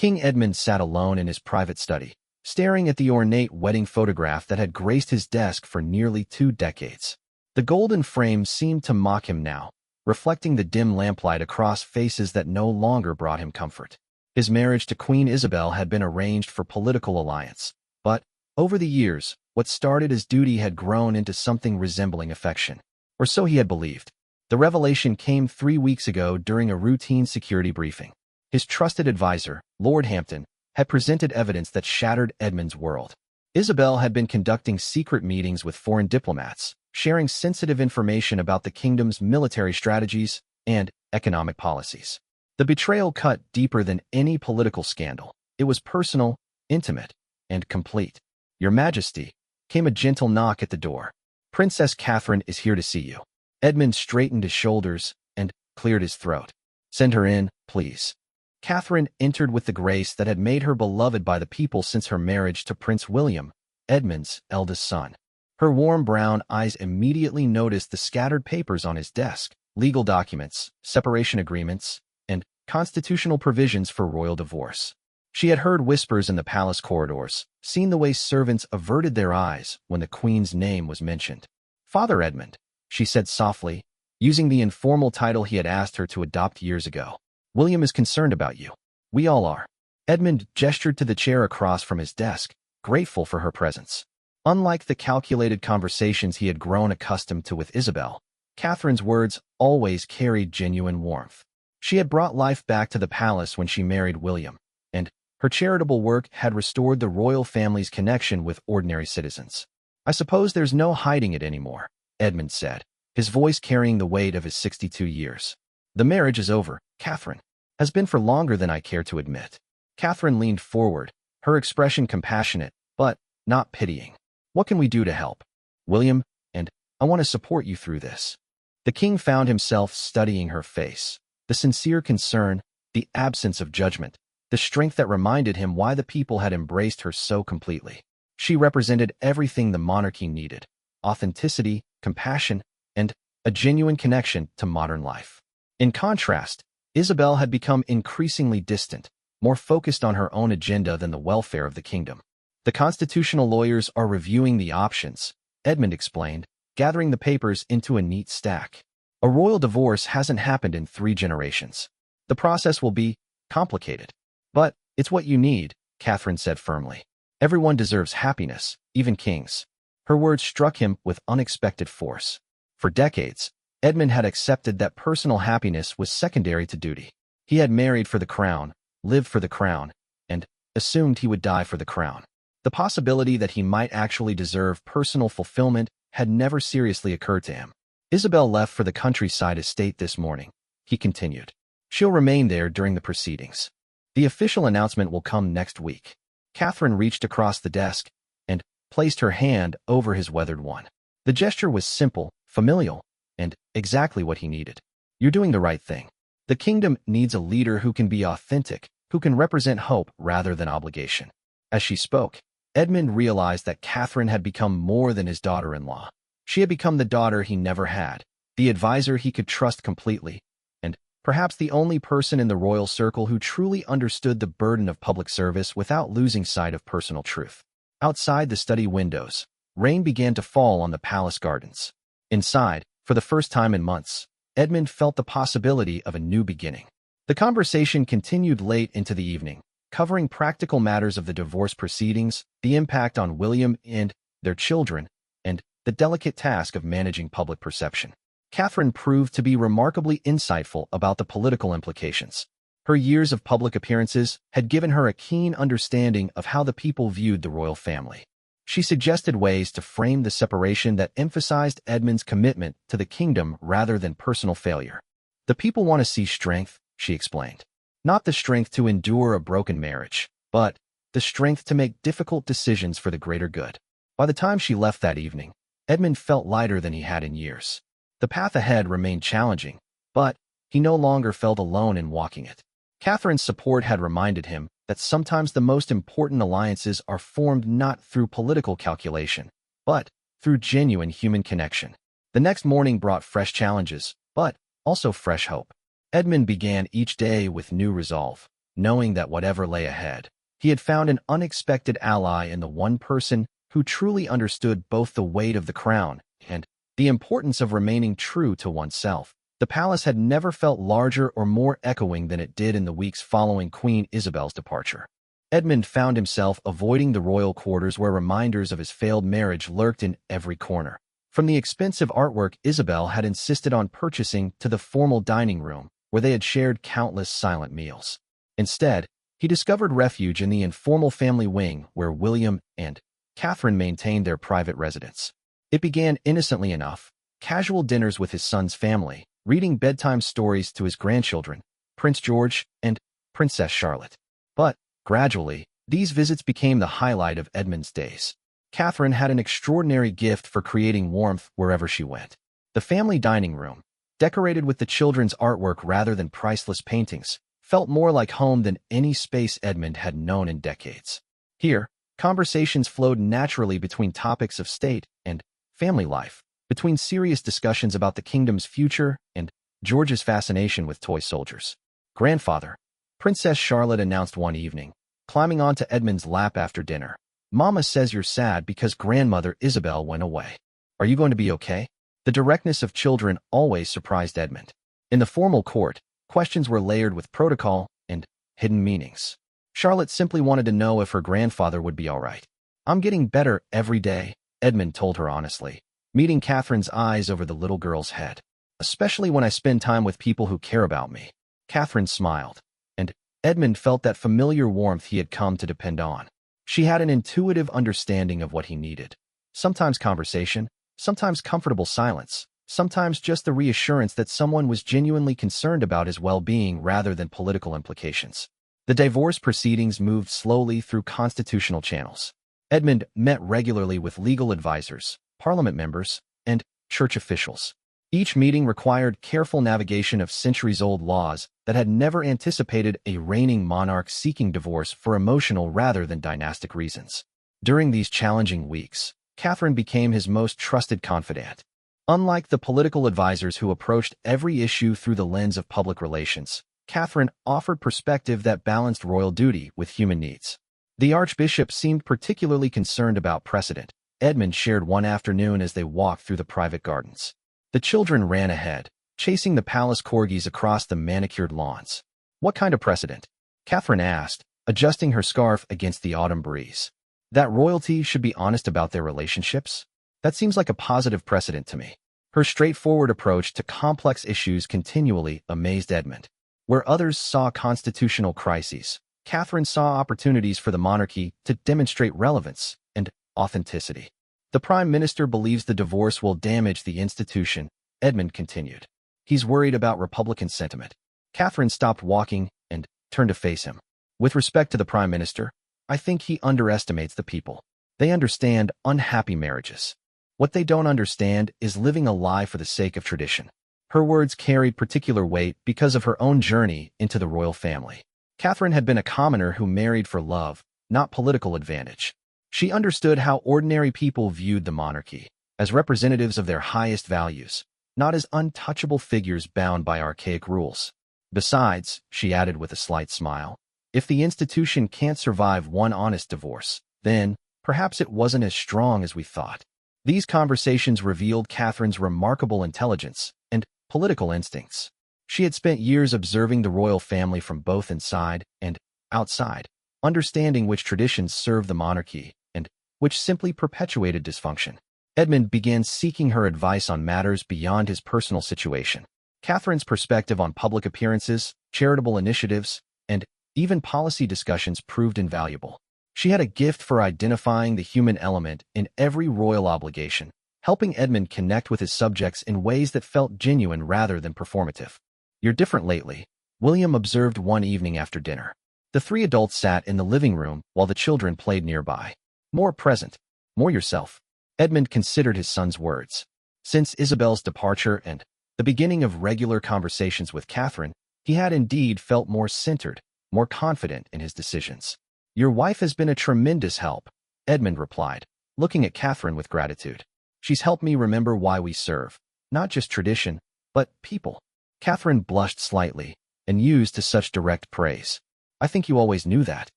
King Edmund sat alone in his private study, staring at the ornate wedding photograph that had graced his desk for nearly 2 decades. The golden frame seemed to mock him now, reflecting the dim lamplight across faces that no longer brought him comfort. His marriage to Queen Isabel had been arranged for political alliance, but, over the years, what started as duty had grown into something resembling affection. Or so he had believed. The revelation came 3 weeks ago during a routine security briefing. His trusted advisor, Lord Hampton, had presented evidence that shattered Edmund's world. Isabel had been conducting secret meetings with foreign diplomats, sharing sensitive information about the kingdom's military strategies and economic policies. The betrayal cut deeper than any political scandal. It was personal, intimate, and complete. "Your Majesty," came a gentle knock at the door. "Princess Catherine is here to see you." Edmund straightened his shoulders and cleared his throat. "Send her in, please." Catherine entered with the grace that had made her beloved by the people since her marriage to Prince William, Edmund's eldest son. Her warm brown eyes immediately noticed the scattered papers on his desk, legal documents, separation agreements, and constitutional provisions for royal divorce. She had heard whispers in the palace corridors, seen the way servants averted their eyes when the Queen's name was mentioned. "Father Edmund," she said softly, using the informal title he had asked her to adopt years ago. "William is concerned about you. We all are." Edmund gestured to the chair across from his desk, grateful for her presence. Unlike the calculated conversations he had grown accustomed to with Isabel, Catherine's words always carried genuine warmth. She had brought life back to the palace when she married William, and her charitable work had restored the royal family's connection with ordinary citizens. "I suppose there's no hiding it anymore," Edmund said, his voice carrying the weight of his 62 years. "The marriage is over, Catherine. Has been for longer than I care to admit." Catherine leaned forward, her expression compassionate, but not pitying. "What can we do to help, William? And I want to support you through this." The king found himself studying her face. The sincere concern, the absence of judgment, the strength that reminded him why the people had embraced her so completely. She represented everything the monarchy needed: authenticity, compassion, and a genuine connection to modern life. In contrast, Isabel had become increasingly distant, more focused on her own agenda than the welfare of the kingdom. "The constitutional lawyers are reviewing the options," Edmund explained, gathering the papers into a neat stack. "A royal divorce hasn't happened in 3 generations. The process will be complicated. But it's what you need," Catherine said firmly. "Everyone deserves happiness, even kings." Her words struck him with unexpected force. For decades, Edmund had accepted that personal happiness was secondary to duty. He had married for the crown, lived for the crown, and assumed he would die for the crown. The possibility that he might actually deserve personal fulfillment had never seriously occurred to him. "Isabel left for the countryside estate this morning," he continued. "She'll remain there during the proceedings. The official announcement will come next week." Catherine reached across the desk and placed her hand over his weathered one. The gesture was simple, familial, and exactly what he needed. "You're doing the right thing. The kingdom needs a leader who can be authentic, who can represent hope rather than obligation." As she spoke, Edmund realized that Catherine had become more than his daughter-in-law. She had become the daughter he never had, the advisor he could trust completely, and perhaps the only person in the royal circle who truly understood the burden of public service without losing sight of personal truth. Outside the study windows, rain began to fall on the palace gardens. Inside, for the first time in months, Edmund felt the possibility of a new beginning. The conversation continued late into the evening, covering practical matters of the divorce proceedings, the impact on William and their children, and the delicate task of managing public perception. Catherine proved to be remarkably insightful about the political implications. Her years of public appearances had given her a keen understanding of how the people viewed the royal family. She suggested ways to frame the separation that emphasized Edmund's commitment to the kingdom rather than personal failure. "The people want to see strength," she explained. "Not the strength to endure a broken marriage, but the strength to make difficult decisions for the greater good." By the time she left that evening, Edmund felt lighter than he had in years. The path ahead remained challenging, but he no longer felt alone in walking it. Catherine's support had reminded him that sometimes the most important alliances are formed not through political calculation, but through genuine human connection. The next morning brought fresh challenges, but also fresh hope. Edmund began each day with new resolve. knowing that whatever lay ahead, he had found an unexpected ally in the one person who truly understood both the weight of the crown and the importance of remaining true to oneself. The palace had never felt larger or more echoing than it did in the weeks following Queen Isabel's departure. Edmund found himself avoiding the royal quarters where reminders of his failed marriage lurked in every corner. From the expensive artwork Isabel had insisted on purchasing to the formal dining room, where they had shared countless silent meals. Instead, he discovered refuge in the informal family wing where William and Catherine maintained their private residence. It began innocently enough, casual dinners with his son's family, reading bedtime stories to his grandchildren, Prince George and Princess Charlotte. But, gradually, these visits became the highlight of Edmund's days. Catherine had an extraordinary gift for creating warmth wherever she went. The family dining room, decorated with the children's artwork rather than priceless paintings, felt more like home than any space Edmund had known in decades. Here, conversations flowed naturally between topics of state and family life, between serious discussions about the kingdom's future and George's fascination with toy soldiers. "Grandfather," Princess Charlotte announced one evening, climbing onto Edmund's lap after dinner. "Mama says you're sad because grandmother Isabel went away. Are you going to be okay?" The directness of children always surprised Edmund. In the formal court, questions were layered with protocol and hidden meanings. Charlotte simply wanted to know if her grandfather would be all right. "I'm getting better every day," Edmund told her honestly, meeting Catherine's eyes over the little girl's head. "Especially when I spend time with people who care about me." Catherine smiled, and Edmund felt that familiar warmth he had come to depend on. She had an intuitive understanding of what he needed. Sometimes conversation, sometimes comfortable silence, sometimes just the reassurance that someone was genuinely concerned about his well-being rather than political implications. The divorce proceedings moved slowly through constitutional channels. Edmund met regularly with legal advisors, parliament members, and church officials. Each meeting required careful navigation of centuries-old laws that had never anticipated a reigning monarch seeking divorce for emotional rather than dynastic reasons. During these challenging weeks, Catherine became his most trusted confidant. Unlike the political advisors who approached every issue through the lens of public relations, Catherine offered perspective that balanced royal duty with human needs. The archbishop seemed particularly concerned about precedent, Edmund shared one afternoon as they walked through the private gardens. The children ran ahead, chasing the palace corgis across the manicured lawns. "What kind of precedent?" Catherine asked, adjusting her scarf against the autumn breeze. "That royalty should be honest about their relationships? That seems like a positive precedent to me." Her straightforward approach to complex issues continually amazed Edmund. Where others saw constitutional crises, Catherine saw opportunities for the monarchy to demonstrate relevance and authenticity. "The Prime Minister believes the divorce will damage the institution," Edmund continued. "He's worried about Republican sentiment." Catherine stopped walking and turned to face him. "With respect to the Prime Minister, I think he underestimates the people. They understand unhappy marriages. What they don't understand is living a lie for the sake of tradition." Her words carried particular weight because of her own journey into the royal family. Catherine had been a commoner who married for love, not political advantage. She understood how ordinary people viewed the monarchy, as representatives of their highest values, not as untouchable figures bound by archaic rules. "Besides," she added with a slight smile, "if the institution can't survive one honest divorce, then perhaps it wasn't as strong as we thought." These conversations revealed Catherine's remarkable intelligence and political instincts. She had spent years observing the royal family from both inside and outside, understanding which traditions served the monarchy and which simply perpetuated dysfunction. Edmund began seeking her advice on matters beyond his personal situation. Catherine's perspective on public appearances, charitable initiatives, and even policy discussions proved invaluable. She had a gift for identifying the human element in every royal obligation, helping Edmund connect with his subjects in ways that felt genuine rather than performative. "You're different lately," William observed one evening after dinner. The three adults sat in the living room while the children played nearby. "More present, more yourself." Edmund considered his son's words. Since Isabel's departure and the beginning of regular conversations with Catherine, he had indeed felt more centered, more confident in his decisions. "Your wife has been a tremendous help," Edmund replied, looking at Catherine with gratitude. "She's helped me remember why we serve, not just tradition, but people." Catherine blushed slightly and used to such direct praise. I think you always knew that.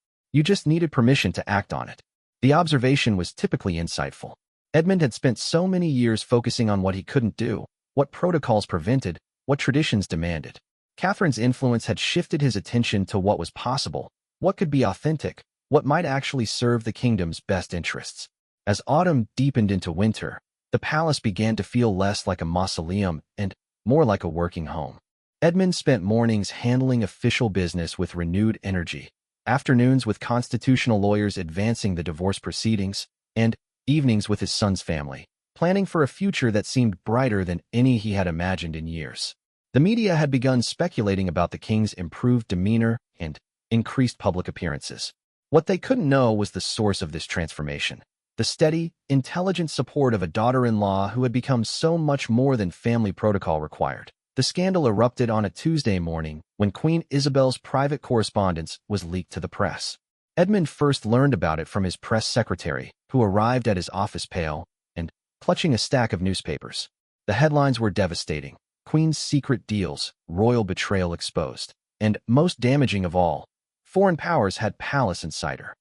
You just needed permission to act on it. The observation was typically insightful. Edmund had spent so many years focusing on what he couldn't do, what protocols prevented, what traditions demanded. Catherine's influence had shifted his attention to what was possible, what could be authentic, what might actually serve the kingdom's best interests. As autumn deepened into winter, the palace began to feel less like a mausoleum and more like a working home. Edmund spent mornings handling official business with renewed energy, afternoons with constitutional lawyers advancing the divorce proceedings, and evenings with his son's family, planning for a future that seemed brighter than any he had imagined in years. The media had begun speculating about the king's improved demeanor and increased public appearances. What they couldn't know was the source of this transformation. The steady, intelligent support of a daughter-in-law who had become so much more than family protocol required. The scandal erupted on a Tuesday morning when Queen Isabel's private correspondence was leaked to the press. Edmund first learned about it from his press secretary, who arrived at his office pale and clutching a stack of newspapers. The headlines were devastating. Queen's secret deals, royal betrayal exposed, and, most damaging of all, foreign powers had palace insider.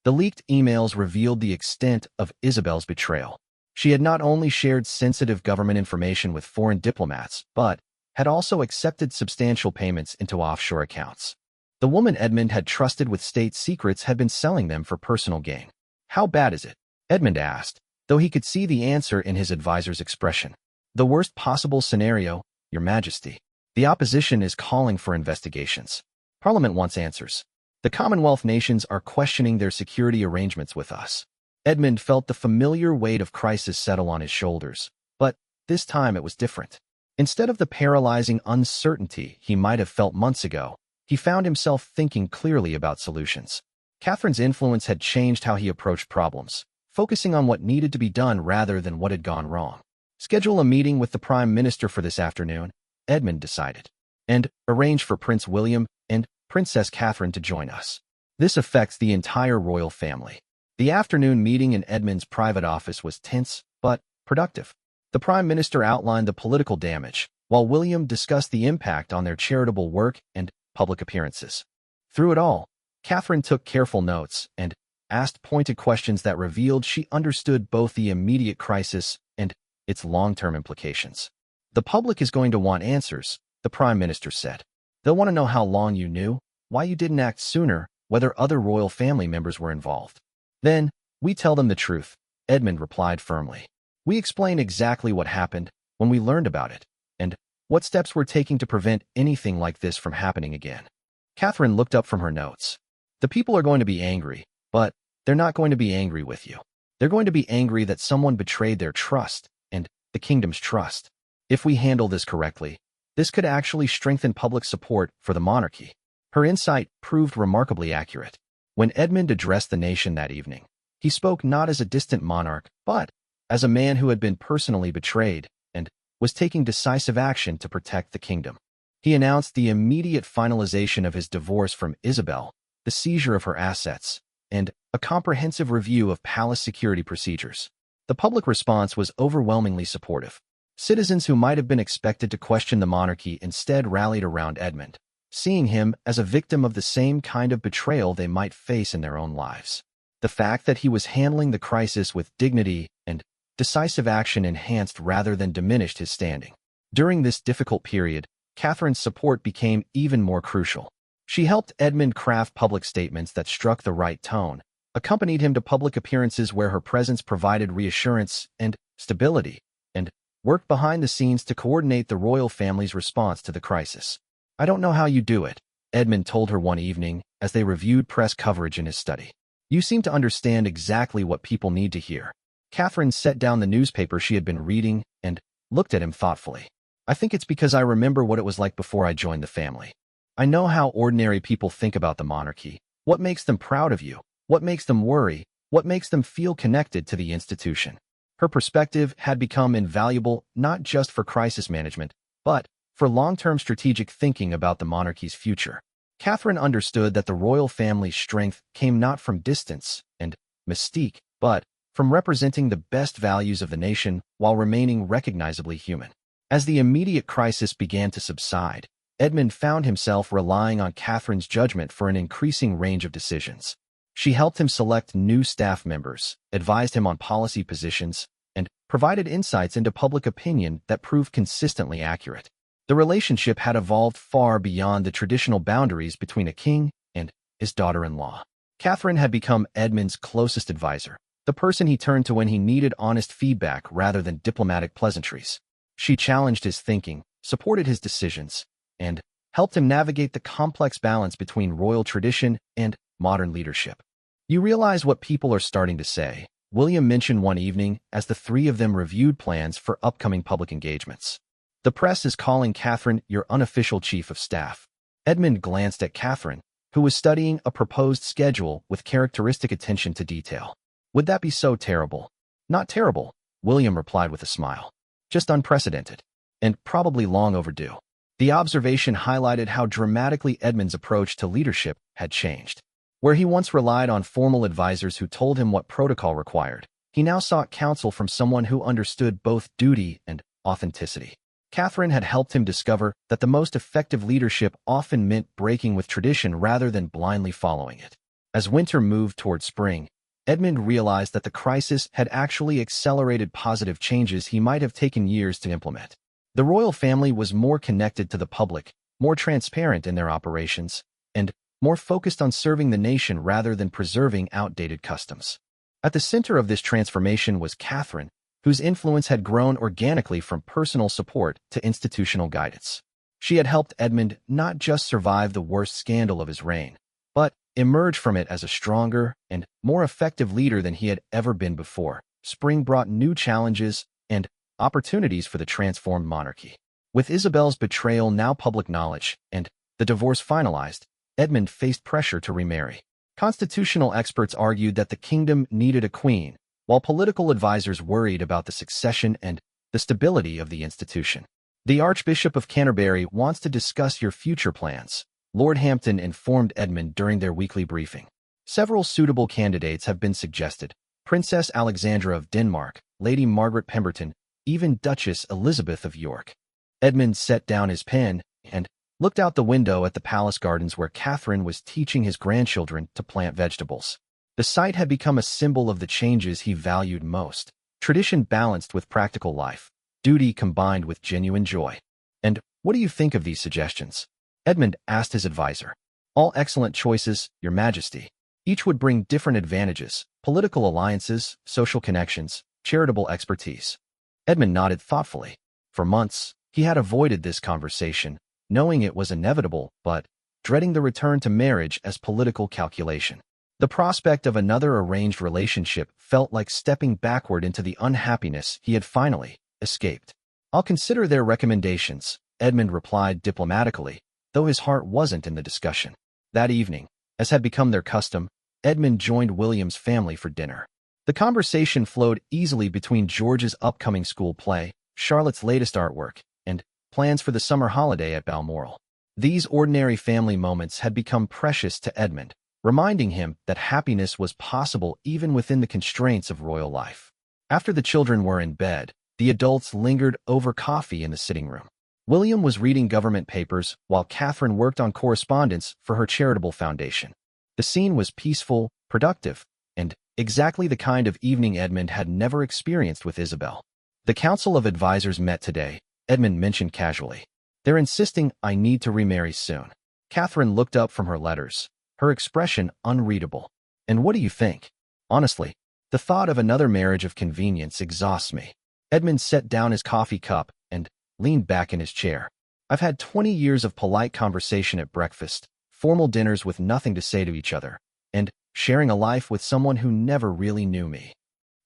The leaked emails revealed the extent of Isabel's betrayal. She had not only shared sensitive government information with foreign diplomats, but had also accepted substantial payments into offshore accounts. The woman Edmund had trusted with state secrets had been selling them for personal gain. "How bad is it?" Edmund asked, though he could see the answer in his advisor's expression. "The worst possible scenario, Your Majesty. The opposition is calling for investigations. Parliament wants answers. The Commonwealth nations are questioning their security arrangements with us." Edmund felt the familiar weight of crisis settle on his shoulders, but this time it was different. Instead of the paralyzing uncertainty he might have felt months ago, he found himself thinking clearly about solutions. Catherine's influence had changed how he approached problems, focusing on what needed to be done rather than what had gone wrong. "Schedule a meeting with the Prime Minister for this afternoon," Edmund decided, "and arrange for Prince William and Princess Catherine to join us. This affects the entire royal family." The afternoon meeting in Edmund's private office was tense, but productive. The Prime Minister outlined the political damage, while William discussed the impact on their charitable work and public appearances. Through it all, Catherine took careful notes and asked pointed questions that revealed she understood both the immediate crisis and its long-term implications. "The public is going to want answers," the Prime Minister said. "They'll want to know how long you knew, why you didn't act sooner, whether other royal family members were involved." "Then, we tell them the truth," Edmund replied firmly. "We explain exactly what happened, when we learned about it, and what steps we're taking to prevent anything like this from happening again." Catherine looked up from her notes. "The people are going to be angry, but they're not going to be angry with you. They're going to be angry that someone betrayed their trust, and the kingdom's trust. If we handle this correctly, this could actually strengthen public support for the monarchy." Her insight proved remarkably accurate. When Edmund addressed the nation that evening, he spoke not as a distant monarch, but as a man who had been personally betrayed and was taking decisive action to protect the kingdom. He announced the immediate finalization of his divorce from Isabel, the seizure of her assets, and a comprehensive review of palace security procedures. The public response was overwhelmingly supportive. Citizens who might have been expected to question the monarchy instead rallied around Edmund, seeing him as a victim of the same kind of betrayal they might face in their own lives. The fact that he was handling the crisis with dignity and decisive action enhanced rather than diminished his standing. During this difficult period, Catherine's support became even more crucial. She helped Edmund craft public statements that struck the right tone, accompanied him to public appearances where her presence provided reassurance and stability, and worked behind the scenes to coordinate the royal family's response to the crisis. "I don't know how you do it," Edmund told her one evening as they reviewed press coverage in his study. "You seem to understand exactly what people need to hear." Catherine set down the newspaper she had been reading and looked at him thoughtfully. "I think it's because I remember what it was like before I joined the family. I know how ordinary people think about the monarchy, what makes them proud of you, what makes them worry, what makes them feel connected to the institution." Her perspective had become invaluable not just for crisis management, but for long-term strategic thinking about the monarchy's future. Catherine understood that the royal family's strength came not from distance and mystique, but from representing the best values of the nation while remaining recognizably human. As the immediate crisis began to subside, Edmund found himself relying on Catherine's judgment for an increasing range of decisions. She helped him select new staff members, advised him on policy positions, and provided insights into public opinion that proved consistently accurate. The relationship had evolved far beyond the traditional boundaries between a king and his daughter-in-law. Catherine had become Edmund's closest advisor, the person he turned to when he needed honest feedback rather than diplomatic pleasantries. She challenged his thinking, supported his decisions, and helped him navigate the complex balance between royal tradition and modern leadership. "You realize what people are starting to say," William mentioned one evening as the three of them reviewed plans for upcoming public engagements. "The press is calling Catherine your unofficial chief of staff." Edmund glanced at Catherine, who was studying a proposed schedule with characteristic attention to detail. "Would that be so terrible?" "Not terrible," William replied with a smile. "Just unprecedented. And probably long overdue." The observation highlighted how dramatically Edmund's approach to leadership had changed. Where he once relied on formal advisors who told him what protocol required, he now sought counsel from someone who understood both duty and authenticity. Catherine had helped him discover that the most effective leadership often meant breaking with tradition rather than blindly following it. As winter moved toward spring, Edmund realized that the crisis had actually accelerated positive changes he might have taken years to implement. The royal family was more connected to the public, more transparent in their operations, and more focused on serving the nation rather than preserving outdated customs. At the center of this transformation was Catherine, whose influence had grown organically from personal support to institutional guidance. She had helped Edmund not just survive the worst scandal of his reign, but emerge from it as a stronger and more effective leader than he had ever been before. Spring brought new challenges and opportunities for the transformed monarchy. With Isabel's betrayal now public knowledge and the divorce finalized, Edmund faced pressure to remarry. Constitutional experts argued that the kingdom needed a queen, while political advisors worried about the succession and the stability of the institution. "The Archbishop of Canterbury wants to discuss your future plans," Lord Hampton informed Edmund during their weekly briefing. "Several suitable candidates have been suggested: Princess Alexandra of Denmark, Lady Margaret Pemberton, even Duchess Elizabeth of York." Edmund set down his pen and looked out the window at the palace gardens where Catherine was teaching his grandchildren to plant vegetables. The sight had become a symbol of the changes he valued most: tradition balanced with practical life, duty combined with genuine joy. "And what do you think of these suggestions?" Edmund asked his advisor. "All excellent choices, Your Majesty. Each would bring different advantages: political alliances, social connections, charitable expertise." Edmund nodded thoughtfully. For months, he had avoided this conversation, knowing it was inevitable, but dreading the return to marriage as political calculation. The prospect of another arranged relationship felt like stepping backward into the unhappiness he had finally escaped. "I'll consider their recommendations," Edmund replied diplomatically, though his heart wasn't in the discussion. That evening, as had become their custom, Edmund joined William's family for dinner. The conversation flowed easily between George's upcoming school play, Charlotte's latest artwork, and plans for the summer holiday at Balmoral. These ordinary family moments had become precious to Edmund, reminding him that happiness was possible even within the constraints of royal life. After the children were in bed, the adults lingered over coffee in the sitting room. William was reading government papers while Catherine worked on correspondence for her charitable foundation. The scene was peaceful, productive, and exactly the kind of evening Edmund had never experienced with Isabel. "The Council of Advisors met today," Edmund mentioned casually. "They're insisting I need to remarry soon." Catherine looked up from her letters, her expression unreadable. "And what do you think?" "Honestly, the thought of another marriage of convenience exhausts me." Edmund set down his coffee cup and leaned back in his chair. "I've had 20 years of polite conversation at breakfast, formal dinners with nothing to say to each other, and sharing a life with someone who never really knew me."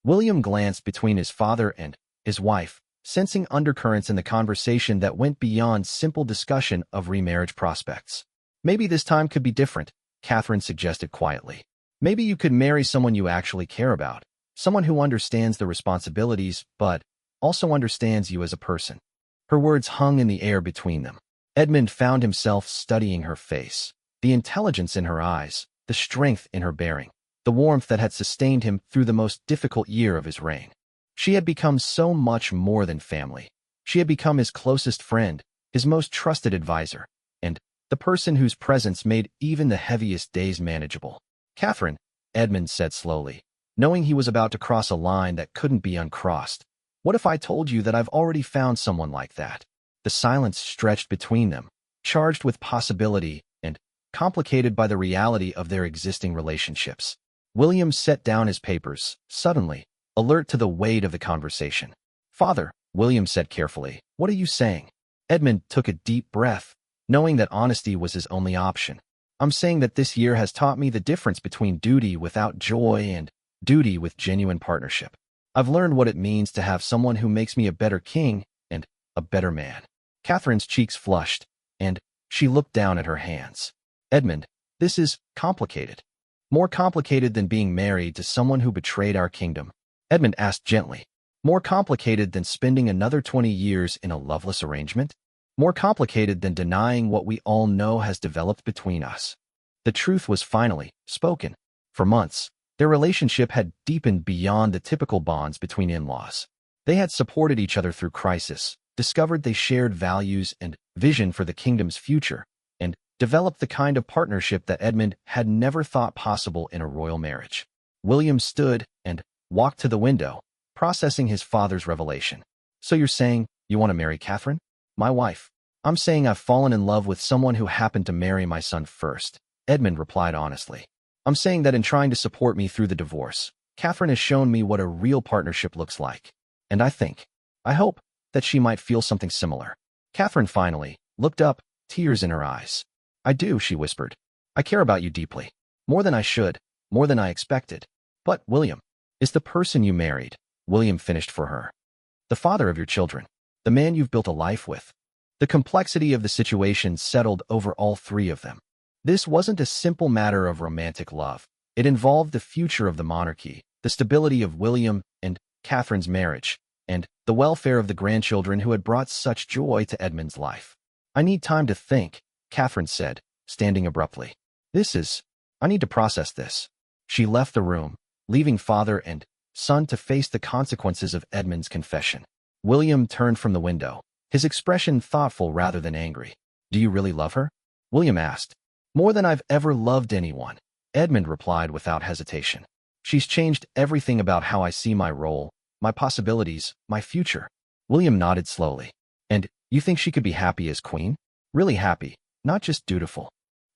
William glanced between his father and his wife, sensing undercurrents in the conversation that went beyond simple discussion of remarriage prospects. "Maybe this time could be different," Catherine suggested quietly. "Maybe you could marry someone you actually care about, someone who understands the responsibilities but also understands you as a person." Her words hung in the air between them. Edmund found himself studying her face, the intelligence in her eyes, the strength in her bearing, the warmth that had sustained him through the most difficult year of his reign. She had become so much more than family. She had become his closest friend, his most trusted advisor, and the person whose presence made even the heaviest days manageable. Catherine, Edmund said slowly, knowing he was about to cross a line that couldn't be uncrossed. What if I told you that I've already found someone like that? The silence stretched between them, charged with possibility and complicated by the reality of their existing relationships. William set down his papers, suddenly, alert to the weight of the conversation. Father, William said carefully, what are you saying? Edmund took a deep breath, knowing that honesty was his only option. I'm saying that this year has taught me the difference between duty without joy and duty with genuine partnership. I've learned what it means to have someone who makes me a better king and a better man. Catherine's cheeks flushed, and she looked down at her hands. Edmund, this is complicated. More complicated than being married to someone who betrayed our kingdom. Edmund asked gently. More complicated than spending another 20 years in a loveless arrangement? More complicated than denying what we all know has developed between us. The truth was finally spoken. For months, their relationship had deepened beyond the typical bonds between in-laws. They had supported each other through crisis, discovered they shared values and vision for the kingdom's future, and developed the kind of partnership that Edmund had never thought possible in a royal marriage. William stood and walked to the window, processing his father's revelation. So you're saying you want to marry Catherine? My wife. I'm saying I've fallen in love with someone who happened to marry my son first, Edmund replied honestly. I'm saying that in trying to support me through the divorce, Catherine has shown me what a real partnership looks like. And I hope, that she might feel something similar. Catherine finally looked up, tears in her eyes. I do, she whispered. I care about you deeply. More than I should, more than I expected. But, William, is the person you married, William finished for her. The father of your children, the man you've built a life with. The complexity of the situation settled over all three of them. This wasn't a simple matter of romantic love. It involved the future of the monarchy, the stability of William and Catherine's marriage, and the welfare of the grandchildren who had brought such joy to Edmund's life. I need time to think, Catherine said, standing abruptly. I need to process this. She left the room, leaving father and son to face the consequences of Edmund's confession. William turned from the window, his expression thoughtful rather than angry. Do you really love her? William asked. More than I've ever loved anyone, Edmund replied without hesitation. She's changed everything about how I see my role, my possibilities, my future. William nodded slowly. And you think she could be happy as queen? Really happy, not just dutiful.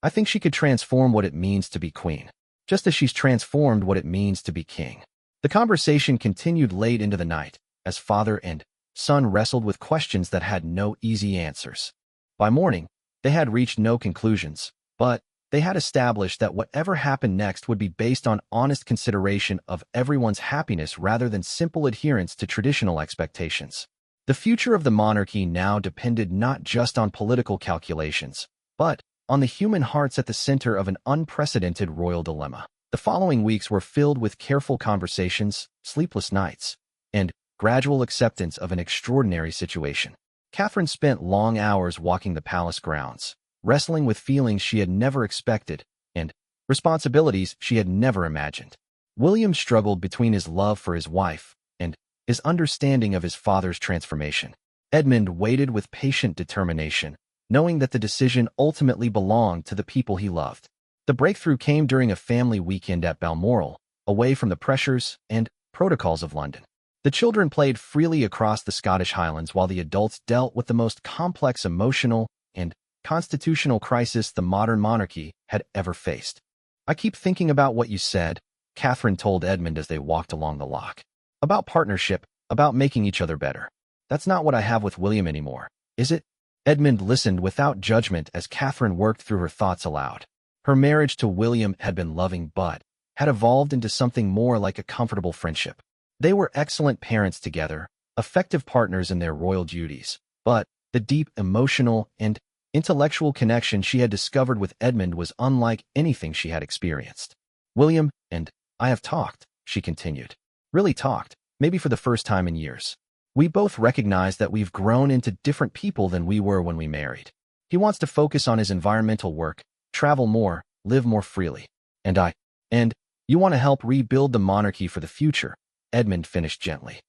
I think she could transform what it means to be queen, just as she's transformed what it means to be king. The conversation continued late into the night, as father and son wrestled with questions that had no easy answers. By morning, they had reached no conclusions, but they had established that whatever happened next would be based on honest consideration of everyone's happiness rather than simple adherence to traditional expectations. The future of the monarchy now depended not just on political calculations, but on the human hearts at the center of an unprecedented royal dilemma. The following weeks were filled with careful conversations, sleepless nights, and gradual acceptance of an extraordinary situation. Catherine spent long hours walking the palace grounds, wrestling with feelings she had never expected and responsibilities she had never imagined. William struggled between his love for his wife and his understanding of his father's transformation. Edmund waited with patient determination, knowing that the decision ultimately belonged to the people he loved. The breakthrough came during a family weekend at Balmoral, away from the pressures and protocols of London. The children played freely across the Scottish Highlands while the adults dealt with the most complex emotional and constitutional crisis the modern monarchy had ever faced. I keep thinking about what you said, Catherine told Edmund as they walked along the loch. About partnership, about making each other better. That's not what I have with William anymore, is it? Edmund listened without judgment as Catherine worked through her thoughts aloud. Her marriage to William had been loving but had evolved into something more like a comfortable friendship. They were excellent parents together, effective partners in their royal duties, but the deep emotional and intellectual connection she had discovered with Edmund was unlike anything she had experienced. William and I have talked, she continued. Really talked, maybe for the first time in years. We both recognize that we've grown into different people than we were when we married. He wants to focus on his environmental work, travel more, live more freely. And you want to help rebuild the monarchy for the future, Edmund finished gently.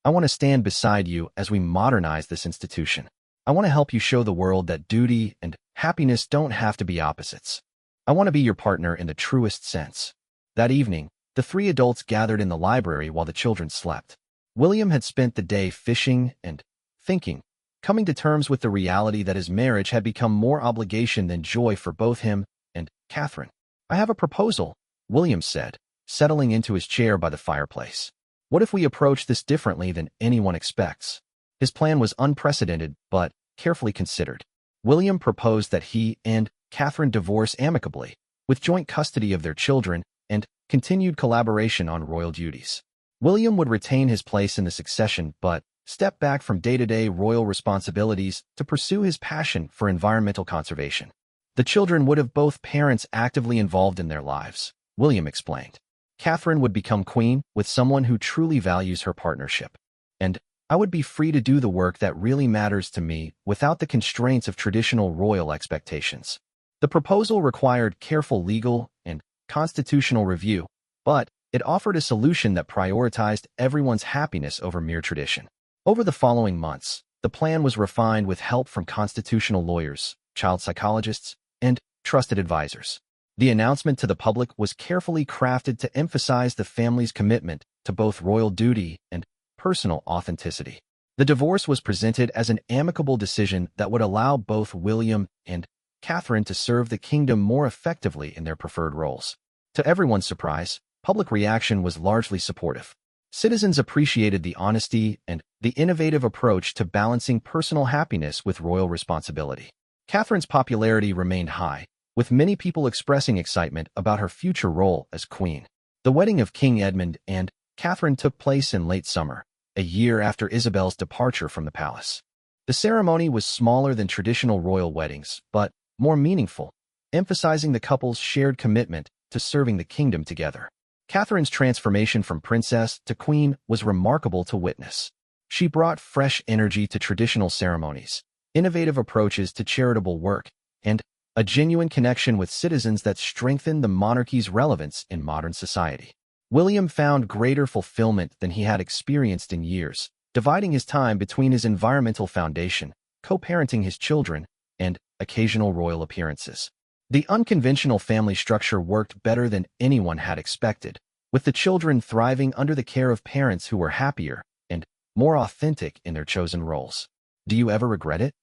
I want to stand beside you as we modernize this institution. I want to help you show the world that duty and happiness don't have to be opposites. I want to be your partner in the truest sense." That evening, the three adults gathered in the library while the children slept. William had spent the day fishing and thinking, coming to terms with the reality that his marriage had become more obligation than joy for both him and Catherine. "I have a proposal," William said, settling into his chair by the fireplace. "What if we approach this differently than anyone expects?" His plan was unprecedented, but carefully considered. William proposed that he and Catherine divorce amicably, with joint custody of their children and continued collaboration on royal duties. William would retain his place in the succession, but step back from day-to-day royal responsibilities to pursue his passion for environmental conservation. The children would have both parents actively involved in their lives, William explained. Catherine would become queen with someone who truly values her partnership. And I would be free to do the work that really matters to me without the constraints of traditional royal expectations. The proposal required careful legal and constitutional review, but it offered a solution that prioritized everyone's happiness over mere tradition. Over the following months, the plan was refined with help from constitutional lawyers, child psychologists, and trusted advisors. The announcement to the public was carefully crafted to emphasize the family's commitment to both royal duty and personal authenticity. The divorce was presented as an amicable decision that would allow both William and Catherine to serve the kingdom more effectively in their preferred roles. To everyone's surprise, public reaction was largely supportive. Citizens appreciated the honesty and the innovative approach to balancing personal happiness with royal responsibility. Catherine's popularity remained high, with many people expressing excitement about her future role as queen. The wedding of King Edmund and Catherine took place in late summer, a year after Isabel's departure from the palace. The ceremony was smaller than traditional royal weddings, but more meaningful, emphasizing the couple's shared commitment to serving the kingdom together. Catherine's transformation from princess to queen was remarkable to witness. She brought fresh energy to traditional ceremonies, innovative approaches to charitable work, and a genuine connection with citizens that strengthened the monarchy's relevance in modern society. William found greater fulfillment than he had experienced in years, dividing his time between his environmental foundation, co-parenting his children, and occasional royal appearances. The unconventional family structure worked better than anyone had expected, with the children thriving under the care of parents who were happier and more authentic in their chosen roles. "Do you ever regret it?"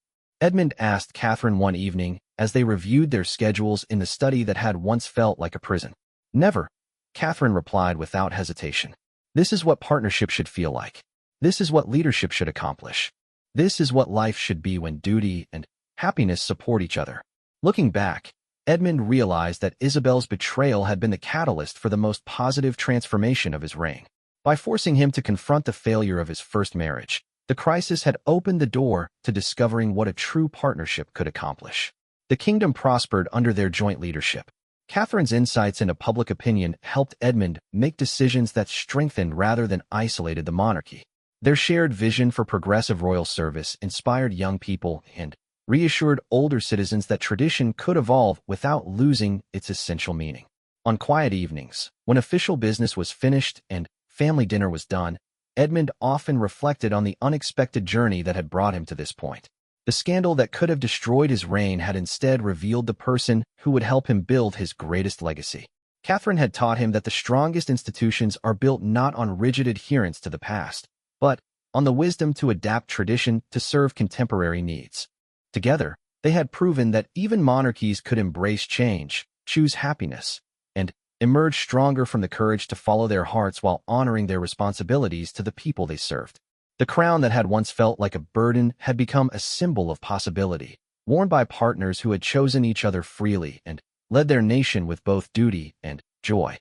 Edmund asked Catherine one evening as they reviewed their schedules in the study that had once felt like a prison. "Never," Catherine replied without hesitation. "This is what partnership should feel like. This is what leadership should accomplish. This is what life should be when duty and happiness support each other." Looking back, Edmund realized that Isabel's betrayal had been the catalyst for the most positive transformation of his reign. By forcing him to confront the failure of his first marriage, the crisis had opened the door to discovering what a true partnership could accomplish. The kingdom prospered under their joint leadership. Catherine's insights into public opinion helped Edmund make decisions that strengthened rather than isolated the monarchy. Their shared vision for progressive royal service inspired young people and reassured older citizens that tradition could evolve without losing its essential meaning. On quiet evenings, when official business was finished and family dinner was done, Edmund often reflected on the unexpected journey that had brought him to this point. The scandal that could have destroyed his reign had instead revealed the person who would help him build his greatest legacy. Catherine had taught him that the strongest institutions are built not on rigid adherence to the past, but on the wisdom to adapt tradition to serve contemporary needs. Together, they had proven that even monarchies could embrace change, choose happiness, and emerge stronger from the courage to follow their hearts while honoring their responsibilities to the people they served. The crown that had once felt like a burden had become a symbol of possibility, worn by partners who had chosen each other freely and led their nation with both duty and joy.